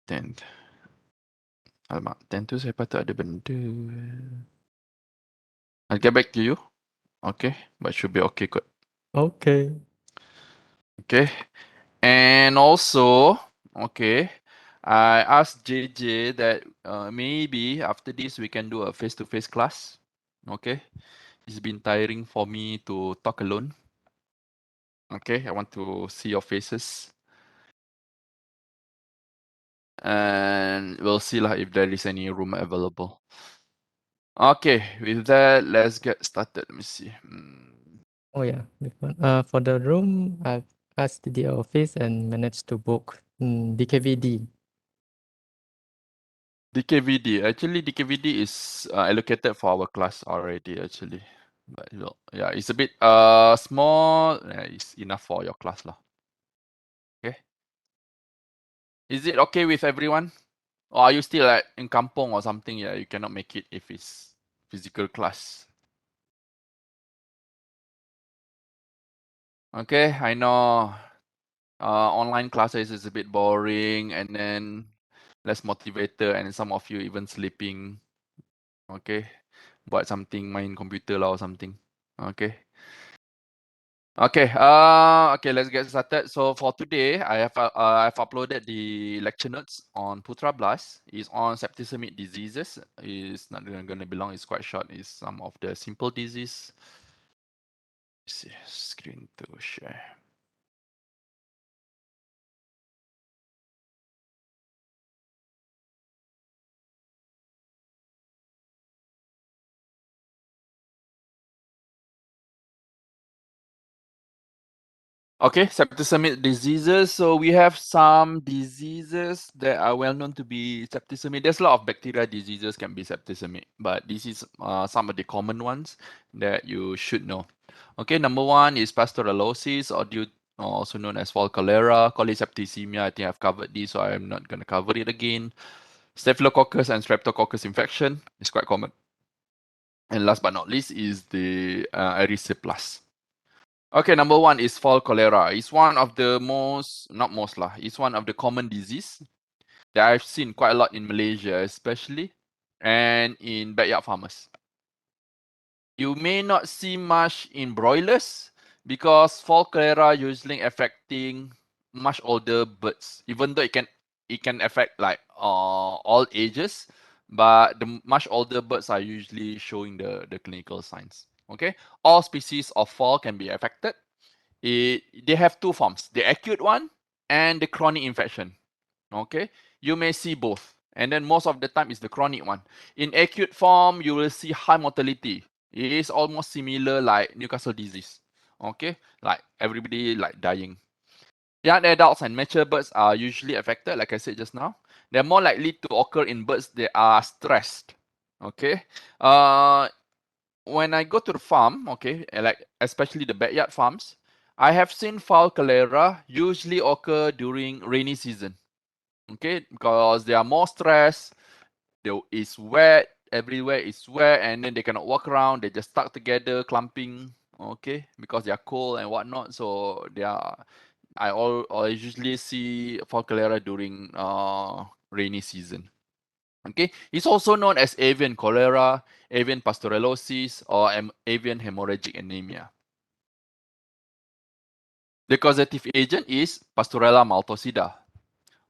10th. Alamak, 10 tu saya patut ada benda. I'll get back to you. Okay, but should be okay kot. Okay. Okay. And also, okay, I asked JJ that maybe after this we can do a face-to-face class. Okay. It's been tiring for me to talk alone. Okay, I want to see your faces. And we'll see lah if there is any room available. Okay, with that, let's get started. Let me see. Oh yeah. For the room, I've asked the office and managed to book DKVD. DKVD. Actually, DKVD is allocated for our class already. Actually, but yeah, it's a bit small. It's enough for your class lah. Okay. Is it okay with everyone? Or are you still like in kampong or something? Yeah, you cannot make it if it's physical class. Okay, I know online classes is a bit boring and then less motivated and some of you even sleeping. Okay, buat something, main computer lah or something. Okay. Okay, okay, let's get started. So for today, I've uploaded the lecture notes on Putra Blast. It's on septicemic diseases. It's not gonna be long. It's quite short. It's some of the simple disease. Let's see, screen to share. Okay, septicemic diseases. So we have some diseases that are well known to be septicemic. There's a lot of bacteria diseases can be septicemic, but this is some of the common ones that you should know. Okay, number one is pasteurellosis, also known as fall cholera, septicemia. I think I've covered this, so I'm not going to cover it again. Staphylococcus and streptococcus infection is quite common. And last but not least is the erysipelas. Okay, number one is fall cholera. It's one of the it's one of the common disease that I've seen quite a lot in Malaysia, especially, and in backyard farmers. You may not see much in broilers because fall cholera usually affecting much older birds, even though it can affect like all ages, but the much older birds are usually showing the clinical signs. Okay, all species of fall can be affected. They have two forms, the acute one and the chronic infection. Okay, you may see both, and then most of the time is the chronic one. In acute form, you will see high mortality. It is almost similar like Newcastle disease. Okay, like everybody like dying. Young adults and mature birds are usually affected, like I said just now. They're more likely to occur in birds that are stressed. Okay, when I go to the farm, okay, like especially the backyard farms, I have seen fall cholera usually occur during rainy season. Okay, because they are more stressed, it's wet, everywhere is wet, and then they cannot walk around, they just stuck together, clumping, okay, because they are cold and whatnot. So I usually see fall cholera during rainy season. Okay, it's also known as avian cholera, avian pasteurellosis, or avian hemorrhagic anemia. The causative agent is Pasteurella maltosida.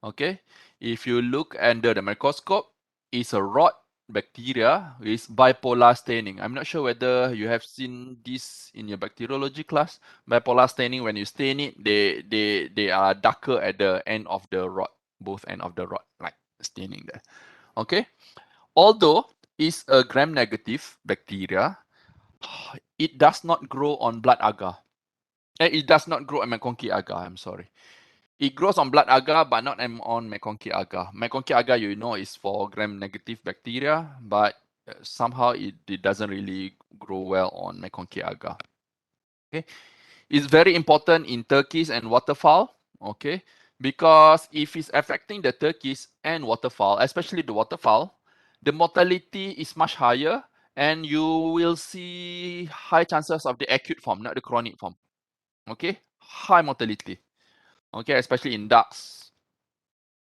Okay, if you look under the microscope, it's a rot bacteria with bipolar staining. I'm not sure whether you have seen this in your bacteriology class. Bipolar staining, when you stain it, they are darker at the end of the rod, both end of the rod, like staining there. Okay, although it's a gram-negative bacteria, it does not grow on blood agar. It does not grow on McConkey agar. I'm sorry. It grows on blood agar, but not on McConkey agar. McConkey agar, you know, is for gram-negative bacteria, but somehow it doesn't really grow well on McConkey agar. Okay, it's very important in turkeys and waterfowl. Okay, because if it's affecting the turkeys and waterfowl, especially the waterfowl, the mortality is much higher, and you will see high chances of the acute form, not the chronic form. Okay, high mortality. Okay, especially in ducks.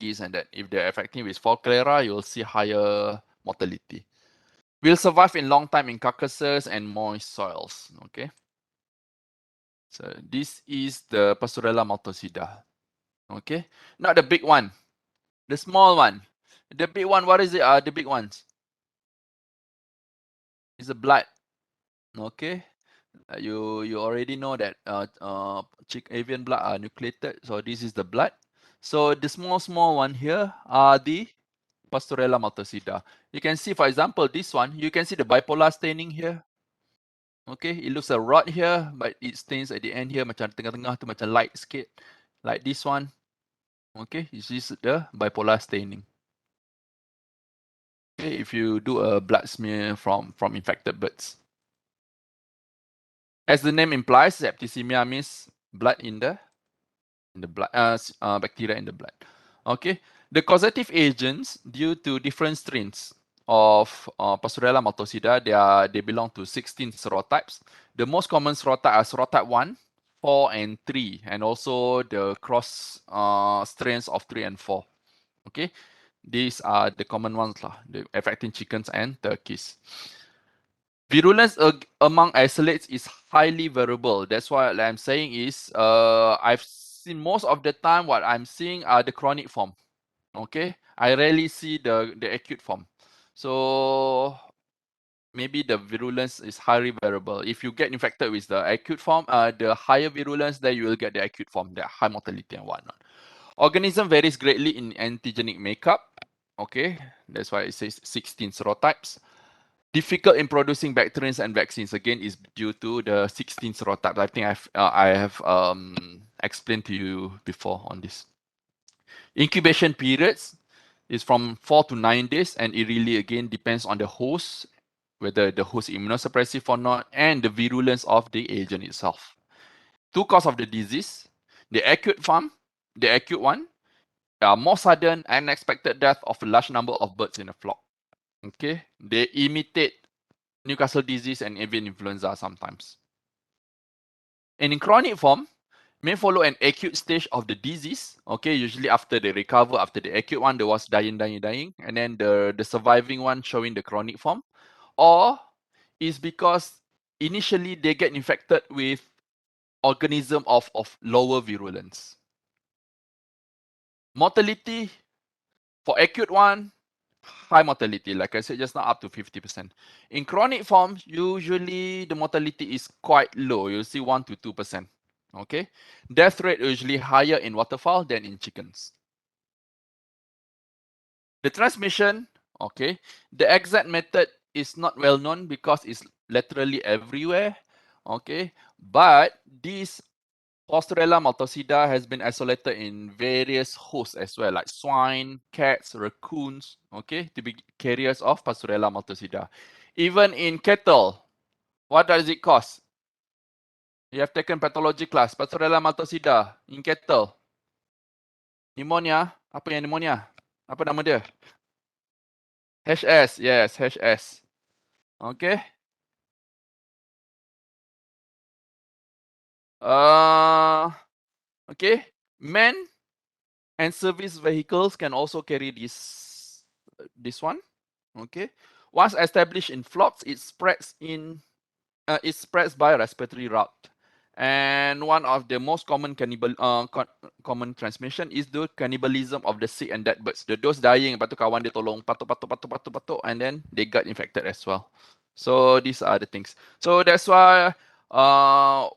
is and that if they're affecting with Forclera, you'll see higher mortality. Will survive in long time in carcasses and moist soils. Okay. So this is the Pastorella maltosida. Okay. Not the big one. The small one. The big one, what is it? The big ones. It's the blood. Okay. You already know that avian blood are nucleated. So this is the blood. So the small one here are the Pastorella maltosida. You can see, for example, this one, you can see the bipolar staining here. Okay, it looks a rod here, but it stains at the end here, macam tengah-tengah tu macam light sikit. Like this one. Okay, this is the bipolar staining. Okay, if you do a blood smear from infected birds. As the name implies, septicemia means blood in the blood, bacteria in the blood. Okay, the causative agents due to different strains of Pastorella maltosida, they belong to 16 serotypes. The most common serotype are serotype 1, 4, and 3, and also the cross strains of 3 and 4. Okay, these are the common ones lah, affecting chickens and turkeys. Virulence among isolates is highly variable. That's why what I'm saying is, I've seen most of the time what I'm seeing are the chronic form. Okay, I rarely see the acute form. So maybe the virulence is highly variable. If you get infected with the acute form, the higher virulence, then you will get the acute form, the high mortality and whatnot. Organism varies greatly in antigenic makeup. Okay, that's why it says 16 serotypes. Difficult in producing bacterials and vaccines, again, is due to the 16 serotypes. I think I have explained to you before on this. Incubation periods is from 4 to 9 days, and it really again depends on the host, whether the host is immunosuppressive or not, and the virulence of the agent itself. Two causes of the disease: the acute one, more sudden unexpected death of a large number of birds in a flock. Okay, they imitate Newcastle disease and avian influenza sometimes. And in chronic form, may follow an acute stage of the disease. Okay, usually after they recover, after the acute one, they was dying, and then the surviving one showing the chronic form, or is because initially they get infected with organism of lower virulence. Mortality for acute one, high mortality, like I said just now, up to 50%. In chronic form, usually the mortality is quite low. You'll see 1 to 2%. Okay, death rate usually higher in waterfowl than in chickens. The transmission, okay, the exact method is not well known because it's literally everywhere. Okay, but this Pastorella maltosida has been isolated in various hosts as well, like swine, cats, raccoons, okay, to be carriers of Pastorella maltosida. Even in cattle, what does it cause? You have taken pathology class, Pastorella maltosida in cattle. Pneumonia, apa yang pneumonia? Apa nama dia? HS, yes, HS. Okay. Okay. Men and service vehicles can also carry this one. Okay. Once established in flocks, it spreads by respiratory route. And one of the most common common transmission is the cannibalism of the sick and dead birds. Those dying, lepas tu kawan dia tolong patuk, and then they got infected as well. So these are the things. So that's why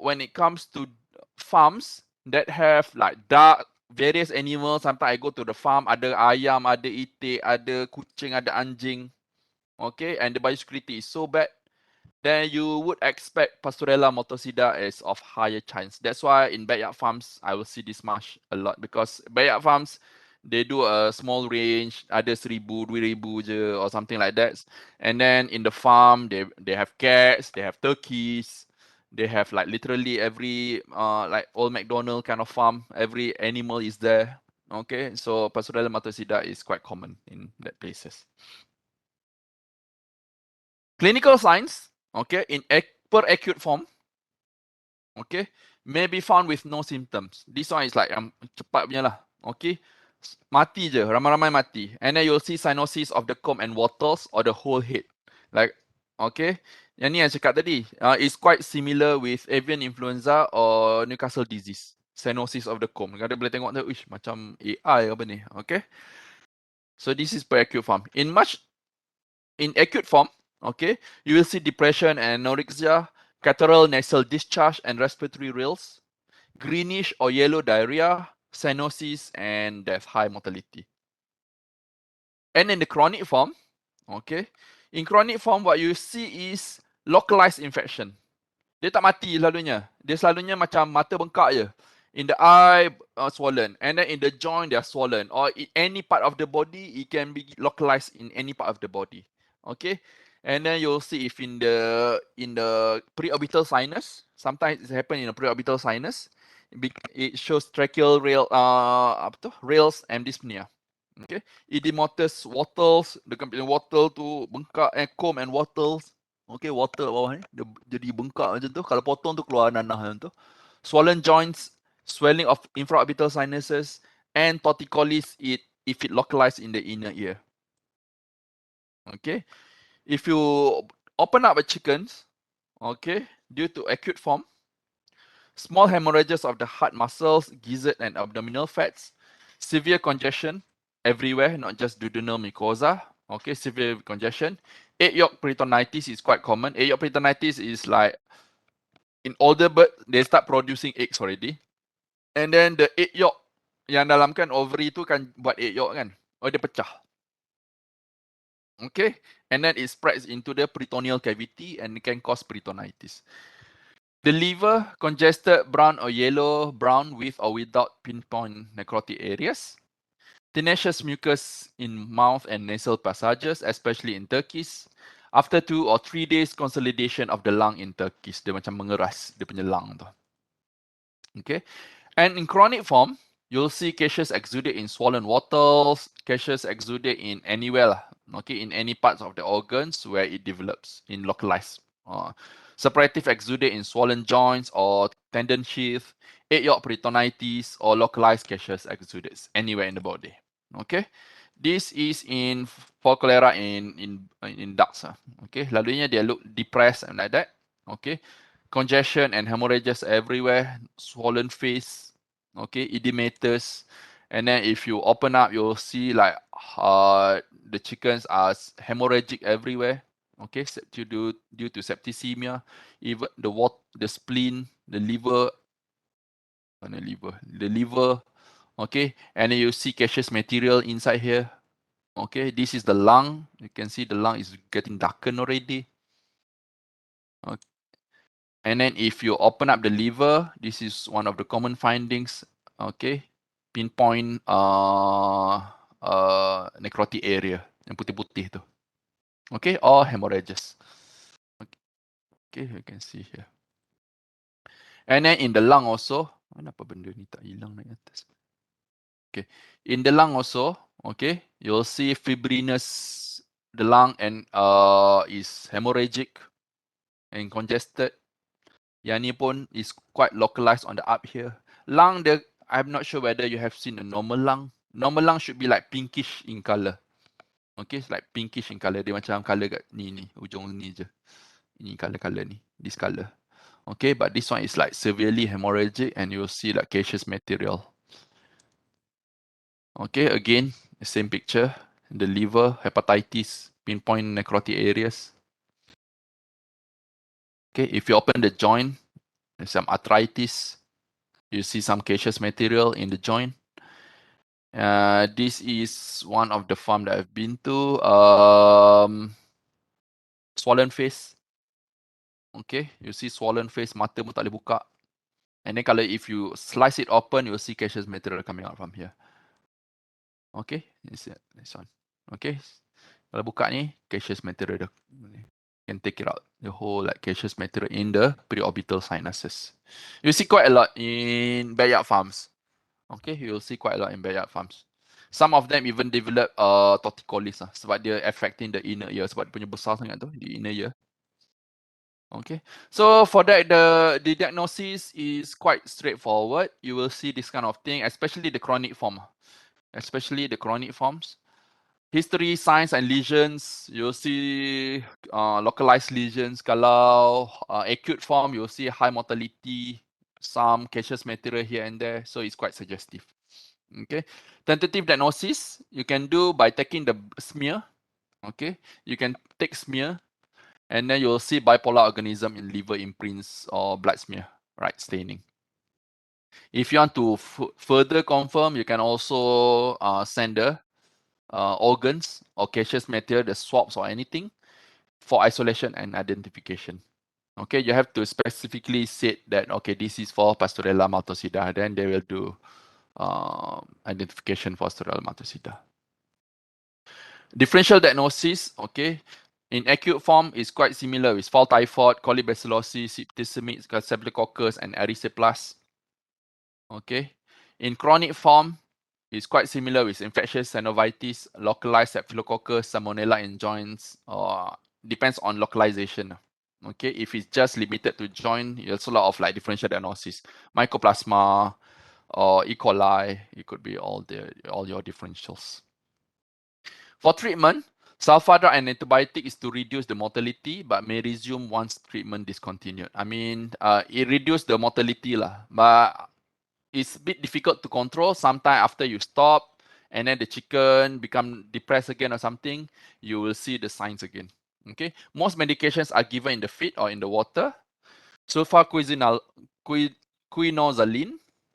when it comes to farms that have like various animals, sometimes I go to the farm, ada ayam, ada itik, ada kucing, ada anjing. Okay, and the biosecurity is so bad, then you would expect Pastorella maltosida is of higher chance. That's why in backyard farms, I will see this much a lot, because backyard farms, they do a small range, ada 1,000, 2,000 je, or something like that. And then in the farm, they have cats, they have turkeys, they have like literally every, like old McDonald kind of farm, every animal is there. Okay, so Pastorella maltosida is quite common in that places. Clinical signs, okay, in per acute form, okay, may be found with no symptoms. This one is like cepat punya lah, okay. Mati je, ramai-ramai mati. And then you'll see cyanosis of the comb and wattles or the whole head. Like, okay. Yang ni yang cakap tadi, it's quite similar with avian influenza or Newcastle disease. Cyanosis of the comb. Kadang boleh tengok tu, uish, macam AI apa ni. Okay. So this is per acute form. In acute form, okay, you will see depression and anorexia, catarrhal nasal discharge and respiratory rills, greenish or yellow diarrhea, cyanosis, and death, high mortality. And in the chronic form, okay, in chronic form, what you see is localized infection. Dia tak mati selalunya. Dia selalunya macam mata bengkak je. In the eye, swollen. And then in the joint, they are swollen. Or in any part of the body, it can be localized in any part of the body. Okay. And then you'll see if in the preorbital sinus, sometimes it happens in the preorbital sinus. It shows tracheal rails and dyspnea. Okay. Edematous wattles, dekat wattle tu bengkak, comb and wattles. Okay, water bawah ni dia jadi bengkak macam tu. Kalau potong tu keluar nanah macam tu. Swollen joints, swelling of infraorbital sinuses, and torticollis if it localized in the inner ear. Okay, if you open up a chickens, okay, due to acute form, small hemorrhages of the heart muscles, gizzard, and abdominal fats, severe congestion everywhere, not just duodenal mucosa. Okay, severe congestion. Egg yolk peritonitis is quite common. Egg yolk peritonitis is like in older bird, they start producing eggs already. And then the egg yolk yang dalam kan ovary tu kan buat egg yolk kan. Oh, dia pecah. Okay. And then it spreads into the peritoneal cavity and it can cause peritonitis. The liver, congested brown or yellow, brown with or without pinpoint necrotic areas. Tenacious mucus in mouth and nasal passages, especially in turkeys. After 2 or 3 days, consolidation of the lung in turkeys. Dia macam mengeras dia punya lung tu. Okay. And in chronic form, you'll see cases exudate in swollen wattles, cases exudate in anywhere, okay, in any parts of the organs where it develops in localized. Suppurative exudate in swollen joints or tendon sheath, egg yolk peritonitis, or localized cases exudates anywhere in the body. Okay, this is for cholera in ducks. Okay, lalunya dia look depressed and like that. Okay, congestion and hemorrhages everywhere, swollen face, okay, edematous. And then if you open up, you'll see like the chickens are hemorrhagic everywhere, okay, due to septicemia, even the spleen, the liver, okay, and then you see gaseous material inside here. Okay, this is the lung. You can see the lung is getting darkened already. Okay. And then if you open up the liver, this is one of the common findings. Okay, pinpoint necrotic area yang putih-putih tu. Okay, or hemorrhages. Okay, you can see here. And then in the lung also, kenapa benda ni tak hilang naik atas? Okay, in the lung also, okay, you'll see fibrinous the lung and is hemorrhagic and congested. Yang ni pun is quite localized on the up here. Lung, I'm not sure whether you have seen a normal lung. Normal lung should be like pinkish in color. Okay, it's like pinkish in color. Dia macam color kat ni, ujung ni je. Ini color ni, this color. Okay, but this one is like severely hemorrhagic and you'll see like caseous material. Okay, again, the same picture. The liver, hepatitis, pinpoint necrotic areas. Okay, if you open the joint, there's some arthritis. You see some caseous material in the joint. This is one of the farm that I've been to. Swollen face. Okay, you see swollen face, mata pun tak boleh buka. And then kalau if you slice it open, you'll see caseous material coming out from here. Okay, this one. Okay, kalau buka ni, caseous material. You can take it out. The whole like caseous material in the preorbital sinuses. You see quite a lot in backyard farms. Okay, you'll see quite a lot in backyard farms. Some of them even develop torticollis sebab dia affecting the inner ear, sebab dia punya besar sangat tu, the inner ear. Okay, so for that, the diagnosis is quite straightforward. You will see this kind of thing, especially the chronic form. especially the chronic forms. History, signs, and lesions, you'll see localized lesions. Kalau acute form, you'll see high mortality, some caseous material here and there, so it's quite suggestive. Okay, tentative diagnosis you can do by taking the smear. Okay, you can take smear, and then you'll see bipolar organism in liver imprints or blood smear, right, staining. If you want to further confirm, you can also send the organs or caseous material, the swabs or anything, for isolation and identification. Okay, you have to specifically say that, okay, this is for Pastorella maltosida, then they will do identification for Pastorella maltosida. Differential diagnosis, okay, in acute form is quite similar with fall typhoid, colibacillosis, septicemic, Staphylococcus, and erysipelas. Okay, in chronic form, is quite similar with infectious synovitis, localized Staphylococcus, salmonella in joints, or depends on localization. Okay, if it's just limited to joint, there's a lot of like differential diagnosis, mycoplasma or E. coli. It could be all your differentials. For treatment, sulfa drug and antibiotic is to reduce the mortality, but may resume once treatment discontinued. I mean, it reduces the mortality lah, but it's a bit difficult to control. Sometimes after you stop and then the chicken become depressed again or something, you will see the signs again. Okay, most medications are given in the feed or in the water. Sulfaquinazole,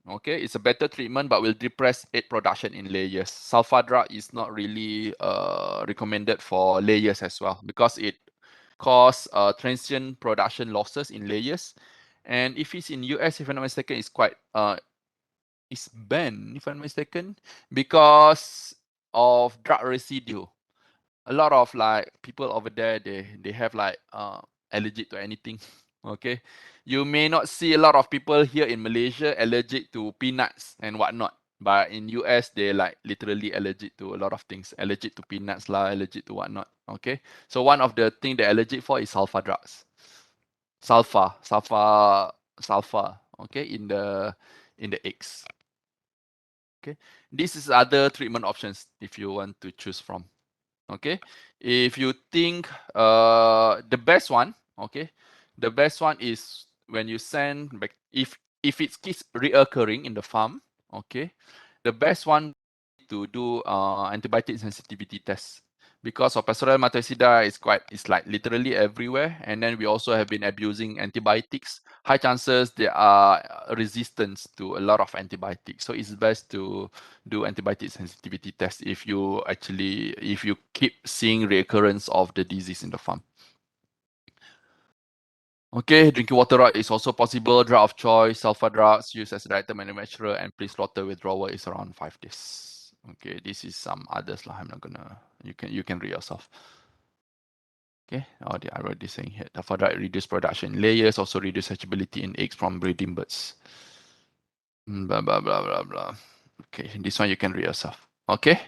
okay, it's a better treatment but will depress egg production in layers. Sulfa drug is not really recommended for layers as well because it cause transient production losses in layers. And if it's in US, if I'm not mistaken, it's quite is banned, if I'm not mistaken, because of drug residue. A lot of like people over there, they have like allergic to anything. Okay, you may not see a lot of people here in Malaysia allergic to peanuts and whatnot, but in US they like literally allergic to a lot of things, allergic to peanuts lah, allergic to whatnot. Okay, so one of the thing they're allergic for is sulfa drugs, sulfa. Okay, in the eggs. Okay, this is other treatment options if you want to choose from. Okay, if you think the best one, okay, the best one is when you send back, if it keeps reoccurring in the farm, okay, the best one to do antibiotic sensitivity test, because of Pasteurella maltosida is like literally everywhere, and then we also have been abusing antibiotics. High chances there are resistance to a lot of antibiotics, so it's best to do antibiotic sensitivity test if you keep seeing recurrence of the disease in the farm. Okay, drinking water right is also possible. Drug of choice, sulfa drugs used as a dietary manufacturer, and pre-slaughter withdrawal is around 5 days. Okay, this is some others lah. I'm not gonna. You can read yourself. Okay, I wrote this saying here. Sulfa drug reduce production in layers, also reduce hatchability in eggs from breeding birds. Blah blah blah blah blah. Okay, this one you can read yourself. Okay,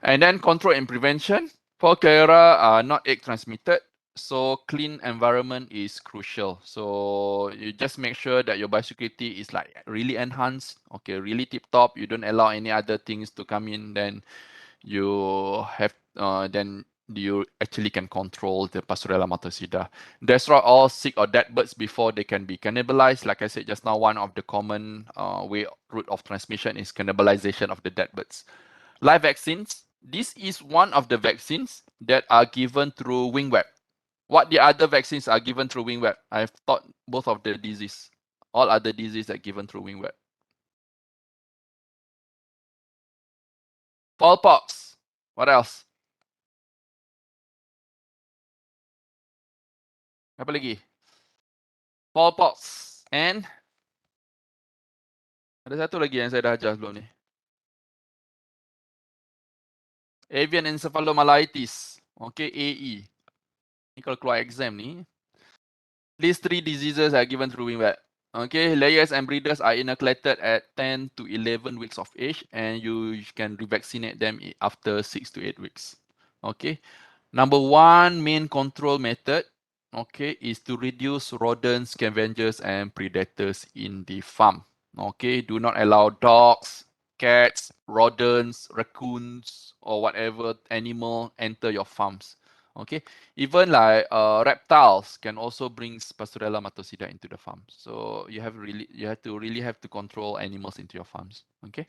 and then control and prevention. For cholera are not egg transmitted, so clean environment is crucial. So you just make sure that your biosecurity is like really enhanced, okay, really tip top. You don't allow any other things to come in. Then you have then you actually can control the Pastorella maltosida. Destroy all sick or dead birds before they can be cannibalized. Like I said just now, one of the common route of transmission is cannibalization of the dead birds. Live vaccines. This is one of the vaccines that are given through wing web. What the other vaccines are given through wing web? I've taught both of the disease. All other diseases are given through wing web. Smallpox. What else? Apa lagi? Smallpox. And ada satu lagi yang saya dah ajar sebelum ni. Avian encephalomyelitis. Okay, AE. Ni kalau keluar exam ni. These 3 diseases are given through wing web. Okay, layers and breeders are inoculated at 10 to 11 weeks of age, and you can revaccinate them after 6 to 8 weeks. Okay, number 1 main control method, okay, is to reduce rodents, scavengers, and predators in the farm. Okay, do not allow dogs, cats, rodents, raccoons, or whatever animal enter your farms. Okay, even like reptiles can also bring Pastorella matosida into the farm. So you have to really have to control animals into your farms. Okay.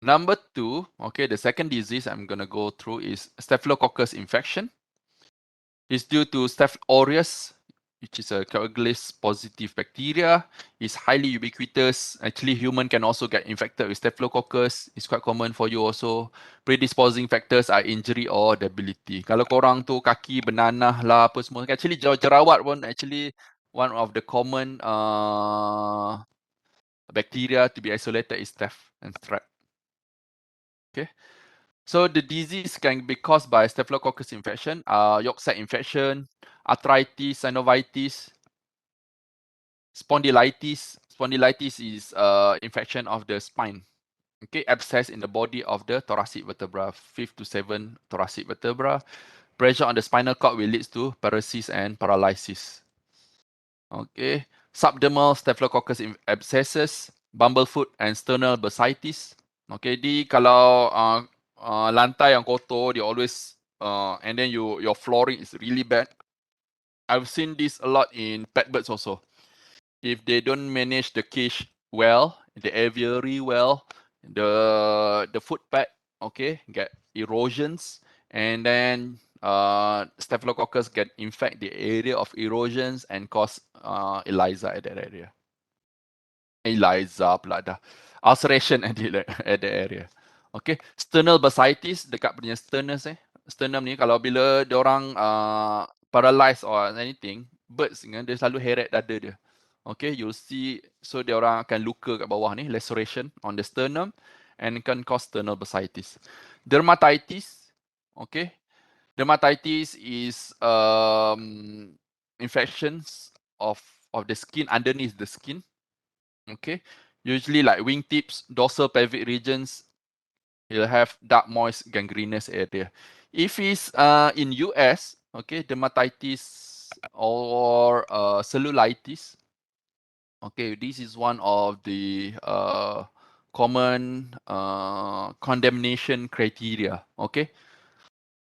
Number 2, okay, the second disease I'm gonna go through is Staphylococcus infection. It's due to Staph aureus, which is a coagulase positive bacteria. It's highly ubiquitous. Actually, human can also get infected with Staphylococcus. It's quite common for you also. Predisposing factors are injury or debility. Kalau korang tu kaki bernanah lah apa semua, actually jerawat pun actually one of the common bacteria to be isolated is Staph and Strep. Okay. So the disease can be caused by Staphylococcus infection, yolk sac infection, arthritis, synovitis, spondylitis. Spondylitis is infection of the spine. Okay, abscess in the body of the thoracic vertebra, 5th to 7th thoracic vertebra. Pressure on the spinal cord will lead to paralysis and paralysis. Okay, subdermal Staphylococcus abscesses, bumblefoot and sternal bursitis. Okay, di kalau lantai yang kotor, they always and then your flooring is really bad. I've seen this a lot in pet birds also. If they don't manage the cage well, the aviary well, the foot pad, okay, get erosions, and then Staphylococcus get infect the area of erosions and cause ELISA at that area. ELISA pula dah. Ulceration at the area. Okay, sternal bursitis dekat punya sternus sternum ni kalau bila dia orang paralyzed or anything, birds kan dia selalu heret dada dia. Okay, you'll see, so dia orang akan luka kat bawah ni, laceration on the sternum and can cause sternal bursitis. Dermatitis, okay. Dermatitis is infections of the skin underneath the skin. Okay, usually like wingtips, dorsal pelvic regions, you'll have dark, moist, gangrenous area. If it's in US, okay, dermatitis or cellulitis, okay, this is one of the common condemnation criteria, okay,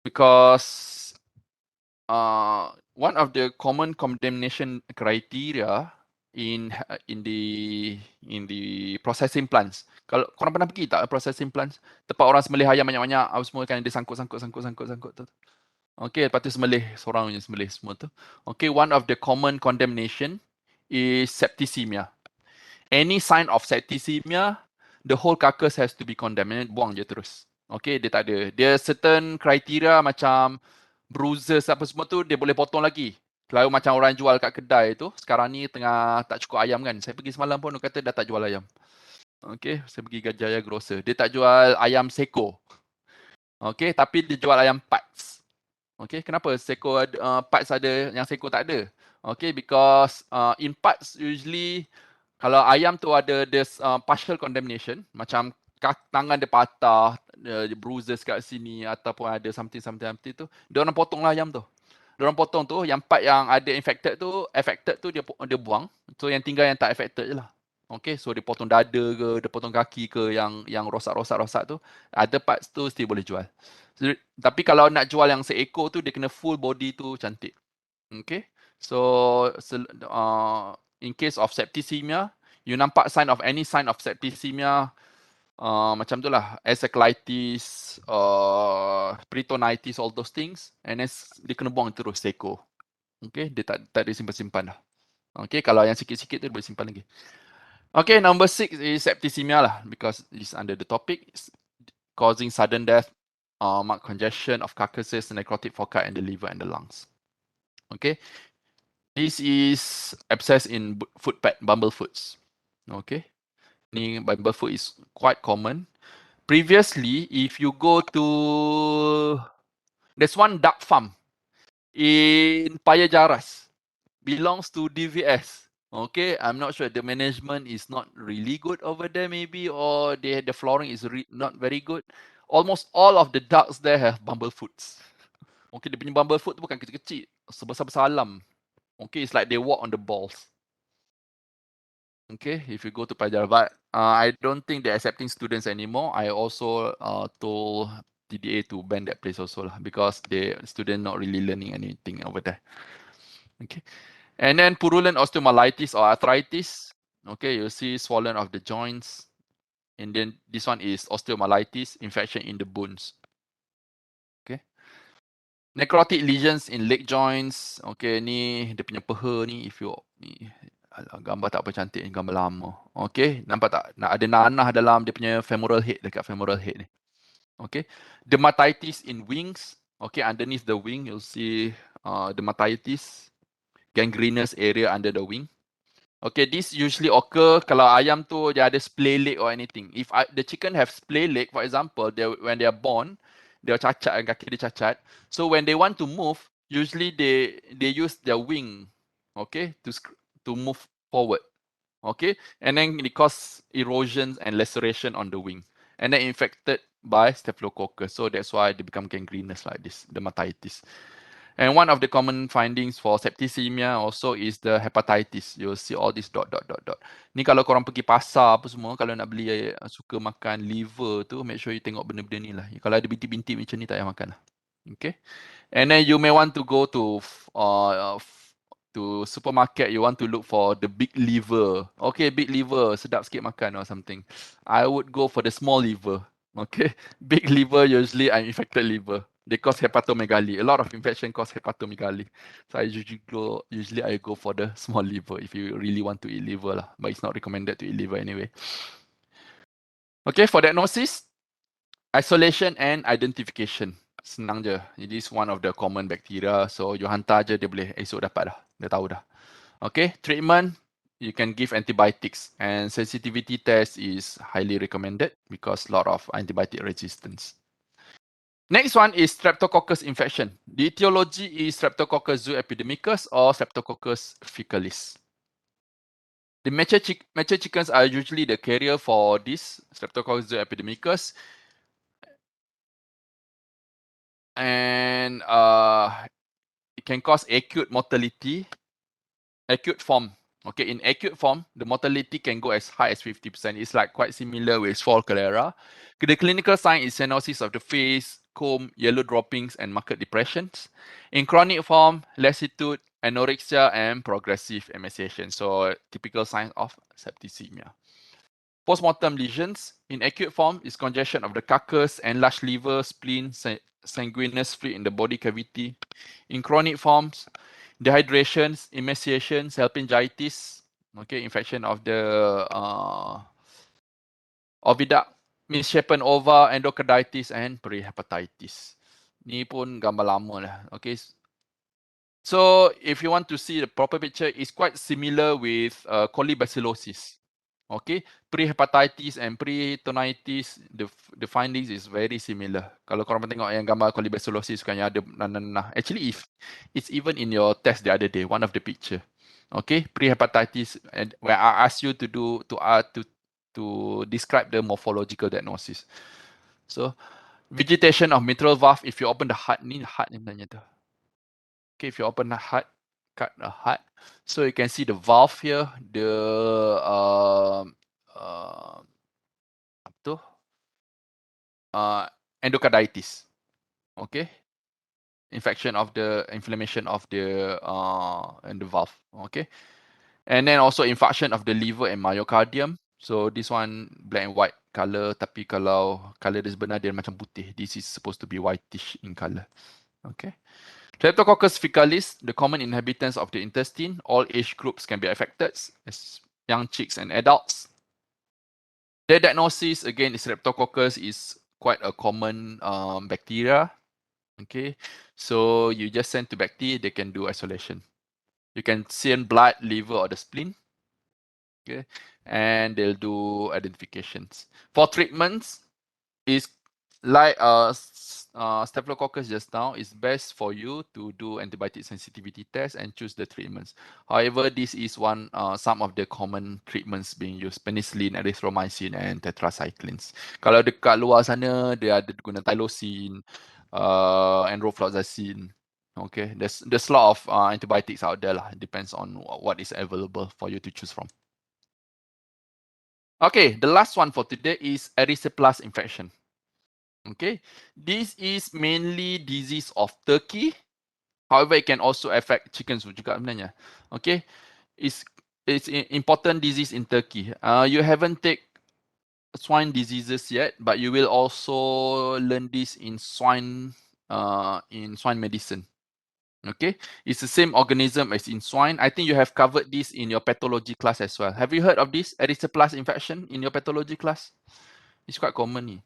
because one of the common condemnation criteria in the processing plants. Kalau korang pernah pergi tak processing plants? Tempat orang sembelih ayam banyak-banyak, apa semua kan dia sangkut tu. Okay, lepas tu sembelih, seorang je sembelih semua tu. Okay, one of the common condemnation is septicemia. Any sign of septicemia, the whole carcass has to be condemned. Buang je terus. Okay, dia tak ada. Dia certain criteria macam bruises apa semua tu, dia boleh potong lagi. Kalau macam orang jual kat kedai tu, sekarang ni tengah tak cukup ayam kan. Saya pergi semalam pun, dia kata dah tak jual ayam. Okay, saya pergi Gajaya Grocer. Dia tak jual ayam seko. Okay, tapi dia jual ayam parts. Okay, kenapa seko parts ada, yang seko tak ada? Okay, because in parts usually kalau ayam tu ada this partial condemnation, macam tangan dia patah, bruises kat sini ataupun ada something tu, dia orang potonglah ayam tu. Dia orang potong tu, yang part yang ada affected tu dia buang. So yang tinggal yang tak affected je lah. Okay, so dia potong dada ke, dia potong kaki ke yang rosak tu, ada parts tu still boleh jual. So, tapi kalau nak jual yang seekor tu, dia kena full body tu cantik. Okay, so in case of septicemia, you nampak any sign of septicemia, macam tu lah, encephalitis, peritonitis, all those things, and then dia kena buang terus seekor. Okay, dia tak ada simpan-simpan dah. Okay, kalau yang sikit-sikit tu dia boleh simpan lagi. Okay, number 6 is septicemia lah, because it's under the topic. It's causing sudden death, marked congestion of carcasses, necrotic foci and the liver and the lungs. Okay, this is abscess in foot pad, bumblefoots. Okay, ni bumblefoot is quite common. Previously, if you go to, there's one duck farm in Paya Jaras, belongs to DVS. Okay, I'm not sure. The management is not really good over there, maybe, or the flooring is not very good. Almost all of the ducks there have bumblefoots. Okay, dia punya bumblefoot tu bukan kecil-kecil, sebesar-besar alam. Okay, it's like they walk on the balls. Okay, if you go to Pajal, but I don't think they're accepting students anymore. I also told TDA to ban that place also lah, because the student not really learning anything over there. Okay, and then purulent osteomyelitis or arthritis. Okay, you see swollen of the joints, and then this one is osteomyelitis, infection in the bones. Okay, necrotic lesions in leg joints. Okay, ni dia punya peha ni, if you ni gambar tak apa cantik ni, gambar lama. Okay, nampak tak? Nak ada nanah dalam dia punya femoral head, dekat femoral head ni. Okay, dermatitis in wings. Okay, underneath the wing you'll see dermatitis, gangrenous area under the wing. Okay, this usually occur kalau ayam tu dia ada splay leg or anything. If the chicken have splay leg, for example, when they are born, dia cacat, kaki dia cacat. So when they want to move, usually they use their wing, okay, to move forward, okay, and then it cause erosion and laceration on the wing, and then infected by staphylococcus. So that's why they become gangrenous like this, dermatitis. And one of the common findings for septicemia also is the hepatitis. You'll see all this dot dot dot dot. Ni kalau korang pergi pasar apa semua, kalau nak beli suka makan liver tu, make sure you tengok benda-benda ni lah. Kalau ada bintik-bintik macam ni tak payah makan lah. Okay. And then you may want to go to supermarket. You want to look for the big liver. Okay, big liver, sedap sikit makan or something. I would go for the small liver. Okay, big liver usually I'm infected liver. They cause hepatomegaly. A lot of infection cause hepatomegaly. So usually I go for the small liver if you really want to eat liver lah. But it's not recommended to eat liver anyway. Okay, for diagnosis, isolation and identification. Senang je. It is one of the common bacteria. So you hantar je, dia boleh esok dapat dah. Dia tahu dah. Okay, treatment, you can give antibiotics, and sensitivity test is highly recommended because a lot of antibiotic resistance. Next one is Streptococcus infection. The etiology is Streptococcus zooepidemicus or Streptococcus faecalis. The mature chickens are usually the carrier for this Streptococcus zooepidemicus, and it can cause acute mortality, acute form. Okay, in acute form, the mortality can go as high as 50%. It's like quite similar with fall cholera. The clinical sign is cyanosis of the face, comb, yellow droppings, and marked depressions. In chronic form, lassitude, anorexia, and progressive emaciation. So typical signs of septicemia. Postmortem lesions in acute form is congestion of the carcass, enlarged liver, spleen, sanguineous fluid in the body cavity. In chronic forms, dehydrations, emaciation, salpingitis, okay, infection of the oviduct, misshapen ova, endocarditis, and prehepatitis. Ni pun gambar lama lah. Okay. So if you want to see the proper picture, it's quite similar with colibacillosis. Okay, prehepatitis and peritonitis, the findings is very similar. Kalau korang tengok yang gambar colibacillosis kan yang ada nanah. Actually, if it's even in your test the other day, one of the picture. Okay, prehepatitis, and where I asked you to do to describe the morphological diagnosis. So, vegetation of mitral valve. If you open the heart ni sebenarnya tu. Okay, if you open the heart, cut the heart, so you can see the valve here, the apa tu? Endocarditis. Okay, inflammation of the and the valve. Okay, and then also infarction of the liver and myocardium. So this one black and white color, tapi kalau color dia sebenar dia macam putih. This is supposed to be whitish in color. Okay. Streptococcus faecalis, the common inhabitants of the intestine. All age groups can be affected, as young chicks and adults. The diagnosis, again, is Streptococcus is quite a common bacteria. Okay, so you just send to bacteria, they can do isolation. You can send blood, liver, or the spleen. Okay, and they'll do identifications. For treatments, is like Staphylococcus just now, it's best for you to do antibiotic sensitivity test and choose the treatments. However, this is some of the common treatments being used: penicillin, erythromycin, and tetracyclines. Kalau dekat luar sana, dia ada guna tylosin, enrofloxacin. Okay, there's a lot of antibiotics out there lah. Depends on what is available for you to choose from. Okay, the last one for today is erysipelas infection. Okay, this is mainly disease of turkey. However, it can also affect chickens juga sebenarnya. Okay, it's important disease in Turkey. You haven't take swine diseases yet, but you will also learn this in swine medicine. Okay, it's the same organism as in swine. I think you have covered this in your pathology class as well. Have you heard of this erysipelas infection in your pathology class? It's quite common.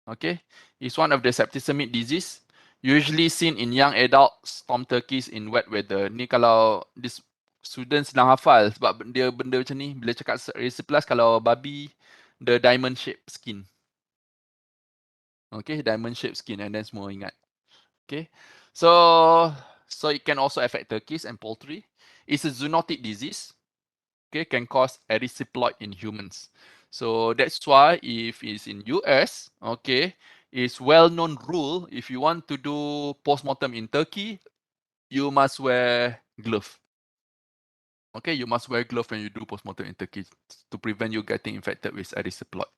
Okay, it's one of the septicemic disease usually seen in young adult storm turkeys in wet weather. Ni kalau this students sedang hafal sebab dia benda macam ni bila cakap erysipelas kalau babi the diamond shape skin. Okay, diamond shape skin and then semua ingat. Okay, so it can also affect turkeys and poultry. It's a zoonotic disease. Okay, can cause erysipeloid in humans. So that's why if it's in US, okay, it's well-known rule if you want to do postmortem in Turkey, you must wear glove. Okay, you must wear glove when you do postmortem in Turkey to prevent you getting infected with erysipeloid.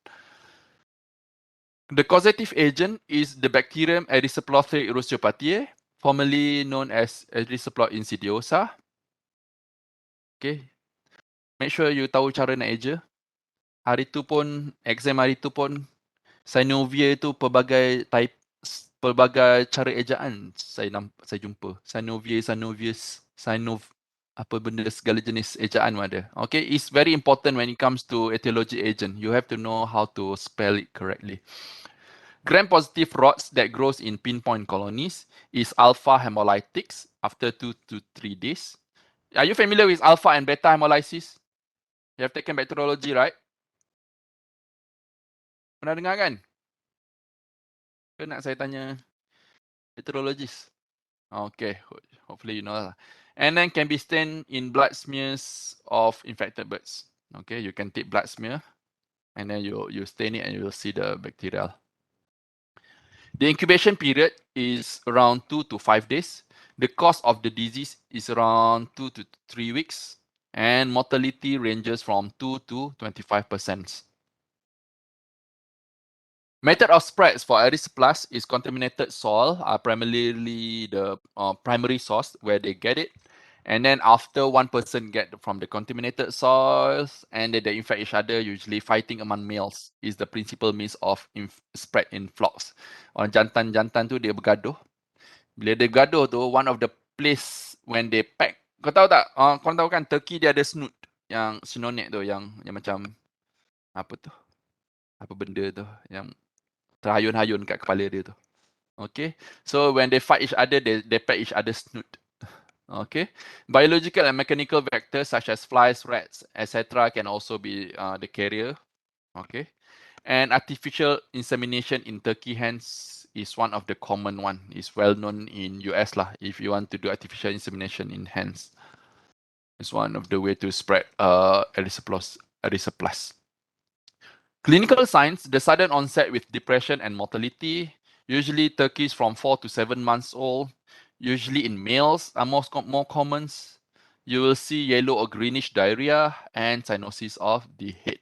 The causative agent is the bacterium Erysipelotheria erosiopathiae, formerly known as Erysipeloid insidiosa. Okay, make sure you tahu cara nak eja. Hari tu pun, exam hari tu pun, synovial tu pelbagai cara ejaan saya jumpa. Synovius, apa benda segala jenis ejaan ada. Okay, it's very important when it comes to etiology agent. You have to know how to spell it correctly. Gram-positive rods that grows in pinpoint colonies is alpha hemolytics after 2 to 3 days. Are you familiar with alpha and beta hemolysis? You have taken bacteriology, right? Pernah dengar kan? Ke nak saya tanya bacteriologist? Okay, hopefully you know lah. And then can be stained in blood smears of infected birds. Okay, you can take blood smear and then you stain it and you will see the bacterial. The incubation period is around 2 to 5 days. The cause of the disease is around 2 to 3 weeks, and mortality ranges from 2 to 25%. Method of spread for erysipelas is contaminated soil, primarily the primary source where they get it. And then after one person get from the contaminated soils and they infect each other, usually fighting among males is the principal means of spread in flocks. Orang jantan-jantan tu dia bergaduh. Bila dia bergaduh tu, one of the place when they pack, kau tahu tak? Kau tahu kan turkey dia ada snoot yang sinonet tu yang macam apa tu? Apa benda tu yang terhayun-hayun kat kepala dia tu. Okay, so when they fight each other, they peck each other's snoot. Okay, biological and mechanical vectors such as flies, rats, etc. can also be the carrier. Okay, and artificial insemination in turkey hens is one of the common one. It's well known in US lah. If you want to do artificial insemination in hens, it's one of the way to spread erysipelas. Clinical signs, the sudden onset with depression and mortality, usually turkeys from 4 to 7 months old, usually in males are more common. You will see yellow or greenish diarrhea and cyanosis of the head.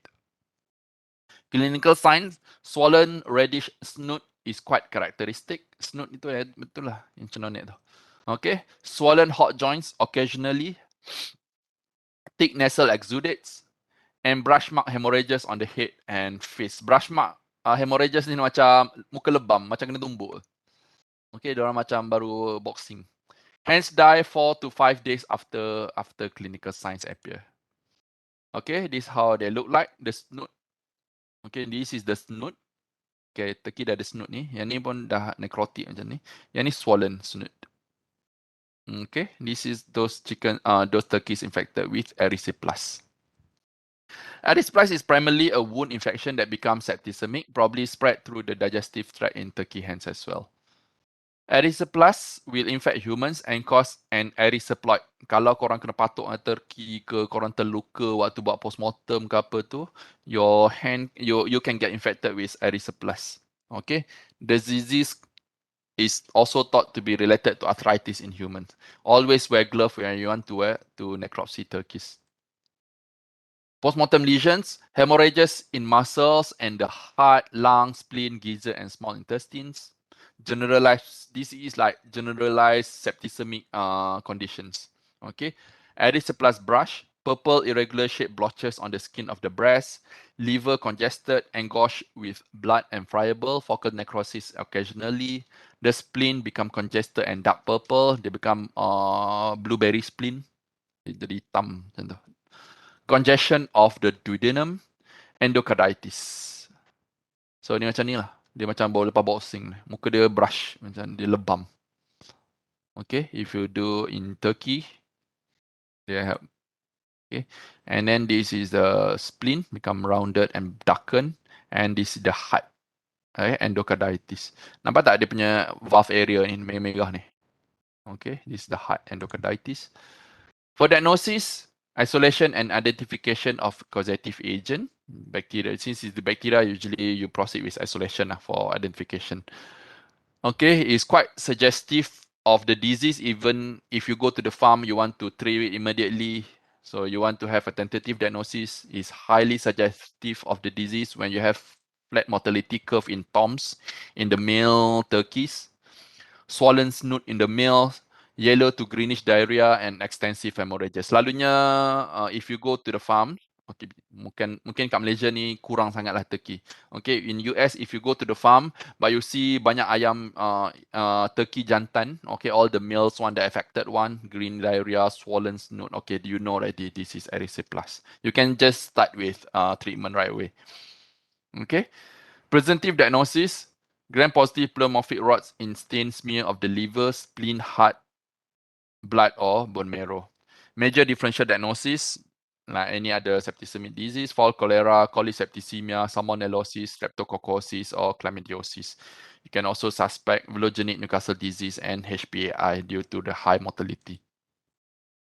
Clinical signs, swollen reddish snoot is quite characteristic. Snoot itu betul lah yang cenonet tu. Okay, swollen hot joints occasionally, thick nasal exudates, and brush mark hemorrhages on the head and face. Brush mark hemorrhages ni macam muka lebam, macam kena tumbuk. Okay, diorang macam baru boxing. Hence die 4 to 5 days after clinical signs appear. Okay, this is how they look like, the snoot. Okay, this is the snoot. Okay, turkey dah ada snoot ni. Yang ni pun dah necrotic macam ni. Yang ni swollen snoot. Okay, this is those turkeys infected with erysipelas. Erysipelas is primarily a wound infection that becomes septicemic, probably spread through the digestive tract in turkey hens as well. Erysipelas will infect humans and cause an erysipeloid. Kalau korang kena patuk dengan turkey ke, korang terluka waktu buat postmortem ke apa tu, your hand, you can get infected with erysipelas. Okay, the disease is also thought to be related to arthritis in humans. Always wear gloves when you want to wear to necropsy turkeys. Postmortem lesions, hemorrhages in muscles and the heart, lung, spleen, gizzard, and small intestines. Generalized, this is like generalized septicemic conditions. Okay, erysipelas brush, purple irregular shaped blotches on the skin of the breast, liver congested, engorged with blood and friable, focal necrosis occasionally. The spleen become congested and dark purple. They become blueberry spleen. Jadi hitam macam tu. Congestion of the duodenum, endocarditis. So ni macam ni lah. Dia macam lepas boxing. Muka dia brush. Macam dia lebam. Okay. If you do in Turkey, they have. Okay. And then this is the spleen. Become rounded and darkened. And this is the heart. Okay. Endocarditis. Nampak tak dia punya valve area ni merah-merah ni? Okay. This is the heart. Endocarditis. For diagnosis, isolation and identification of causative agent, bacteria. Since it's the bacteria, usually you proceed with isolation for identification. Okay, it's quite suggestive of the disease. Even if you go to the farm, you want to treat it immediately. So you want to have a tentative diagnosis. Is highly suggestive of the disease when you have flat mortality curve in toms in the male turkeys, swollen snoot in the male, yellow to greenish diarrhea and extensive hemorrhages. Selalunya if you go to the farm, okay, mungkin kat Malaysia ni kurang sangatlah turkey. Okay, in US if you go to the farm, but you see banyak ayam turkey jantan, okay, all the males one, the affected one, green diarrhea, swollen snoot, okay, you know already this is erysipelas. You can just start with treatment right away. Okay, presumptive diagnosis, gram-positive pleomorphic rods in stain smear of the liver, spleen, heart, blood or bone marrow. Major differential diagnosis, like any other septicemic disease, fall cholera, cholesepticemia, salmonellosis, streptococcosis, or chlamydiosis. You can also suspect villogenic Newcastle disease and HPAI due to the high mortality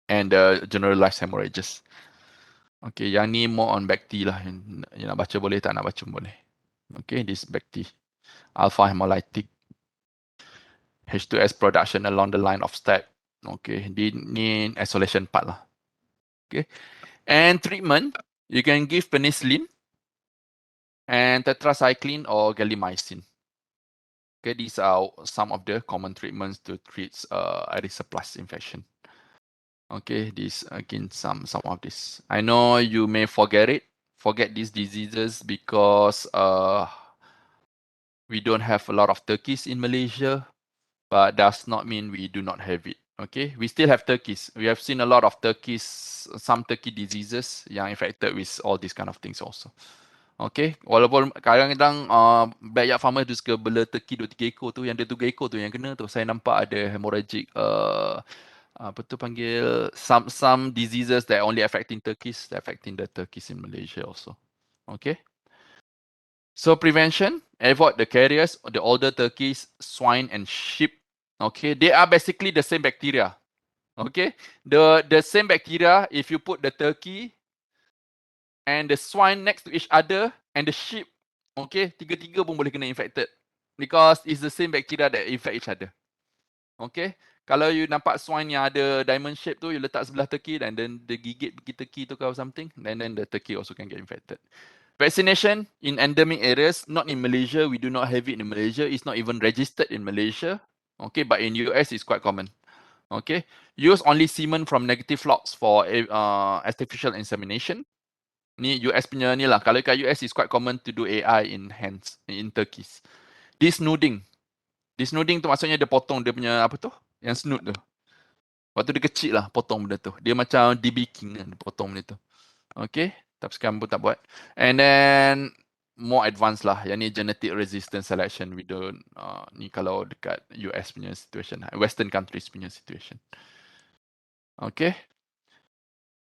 and generalized hemorrhages. Okay, yang ni more on bacti lah. Yang nak baca boleh, tak nak baca boleh. Okay, this bacti. Alpha hemolytic. H2S production along the line of step. Okay, ni isolation part lah. Okay, and treatment, you can give penicillin and tetracycline or gallimycin. Okay, these are some of the common treatments to treat erysipelas infection. Okay, this again some of this. I know you may forget these diseases because we don't have a lot of turkeys in Malaysia, but does not mean we do not have it. Okay, we still have turkeys. We have seen a lot of turkeys, some turkey diseases yang infected with all these kind of things also. Okay, walaupun kadang-kadang backyard farmer tu suka bela turkey 2-3 ekor tu, yang dia 3 ekor tu yang kena tu, saya nampak ada hemorrhagic apa tu panggil, some diseases that only affecting turkeys, affecting the turkeys in Malaysia also. Okay. So prevention, avoid the carriers, the older turkeys, swine and sheep. Okay, they are basically the same bacteria. Okay, the same bacteria, if you put the turkey and the swine next to each other and the sheep, okay, tiga-tiga pun boleh kena infected because it's the same bacteria that infect each other. Okay, kalau you nampak swine yang ada diamond shape tu, you letak sebelah turkey and then the gigit pergi turkey tu or something, and then the turkey also can get infected. Vaccination in endemic areas, not in Malaysia. We do not have it in Malaysia. It's not even registered in Malaysia. Okay, but in US it's quite common. Okay, use only semen from negative flocks for artificial insemination. Ni US punya ni lah. Kalau kat US it's quite common to do AI in hens, in turkeys. Desnuding. Desnuding tu maksudnya dia potong dia punya apa tu? Yang snoot tu. Waktu dia kecil lah potong benda tu. Dia macam debaking kan, dia potong benda tu. Okay, tapi sekarang pun tak buat. And then more advanced lah. Yang ni genetic resistance selection. We don't ni kalau dekat US punya situation, Western countries punya situation. Okay.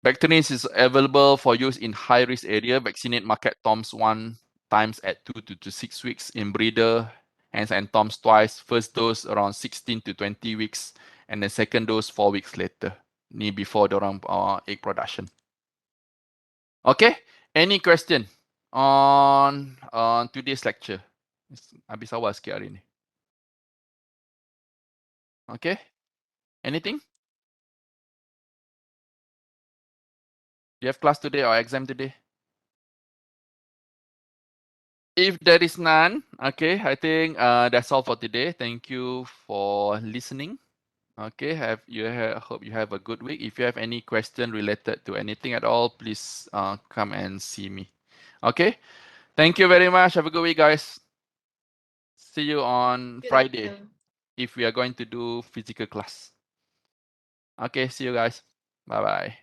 Vaccines is available for use in high risk area. Vaccinate market toms 1 times at 2 to 6 weeks in breeder hens and toms twice. First dose around 16 to 20 weeks and the second dose 4 weeks later. Ni before dorang egg production. Okay, any question on today's lecture? Habis awal sikit hari ni. Okay, anything? you have class today or exam today? If there is none, okay, I think that's all for today. Thank you for listening. Okay, hope you have a good week. If you have any question related to anything at all, please come and see me. Okay, thank you very much. Have a good week, guys. See you on Friday if we are going to do physical class. Okay, see you guys. Bye bye.